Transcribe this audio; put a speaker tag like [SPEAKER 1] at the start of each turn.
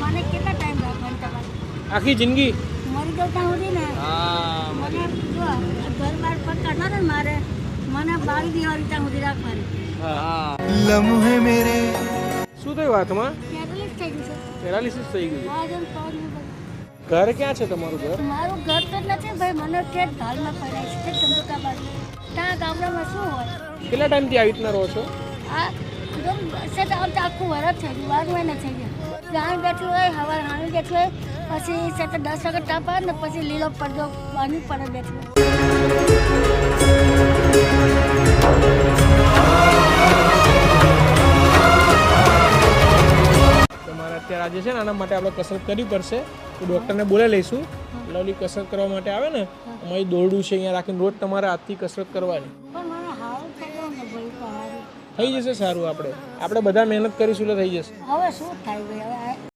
[SPEAKER 1] મને કેટલા ટાઈમ રાખવાનું તમારે?
[SPEAKER 2] આખી જિંદગી?
[SPEAKER 1] મરી જાઉં ત્યાં સુધી ને.
[SPEAKER 2] હા
[SPEAKER 1] મને જો ઘર બાર પર કરનાર ને મારે મને 22 દિવાળી ત્યાં સુધી રાખવાની.
[SPEAKER 2] હા.
[SPEAKER 3] लम्हे मेरे
[SPEAKER 2] શું થયું હાથમાં?
[SPEAKER 1] પેરાલિસ થઈ ગયું છે.
[SPEAKER 2] પેરાલિસિસ થઈ ગયું?
[SPEAKER 1] આ જેમ પગ ને બધું.
[SPEAKER 2] ઘર ક્યાં છે તમારું ઘર?
[SPEAKER 1] મારું ઘર તો નથી ભાઈ, મને કે ઢાલમાં પડાય છે ચંદુકા બાજુ. ત્યાં ગામડામાં શું હોય?
[SPEAKER 2] કેટલા ટાઈમથી આવી રીતના રહો છો?
[SPEAKER 1] આ એકદમ છે તો આખું વરસ થઈ ગયું, 12 મહિના થઈ ગયા. જાણ બેઠું હોય, હવાર હાણી બેઠું હોય, પછી છે તો 10 વાગે તાપ આવે ને પછી લીલો પડદો બાંધી પડે બેઠું.
[SPEAKER 2] તમારે અત્યારે આજે છે ને આના માટે આપણે કસરત કરવી પડશે તો ડૉક્ટરને બોલાવી લઈશું. એટલે ઓલી કસરત કરવા માટે આવે ને અમારી દોરડું છે અહીંયા રાખીને રોજ તમારે હાથથી કસરત કરવાની.
[SPEAKER 1] પણ મને હારું થઈ ગયું ને ભાઈ, તો હારું.
[SPEAKER 2] થઈ જશે સારું. આપણે બધા મહેનત કરીશું એટલે થઈ જશે.
[SPEAKER 1] હવે શું થાય ભાઈ? હવે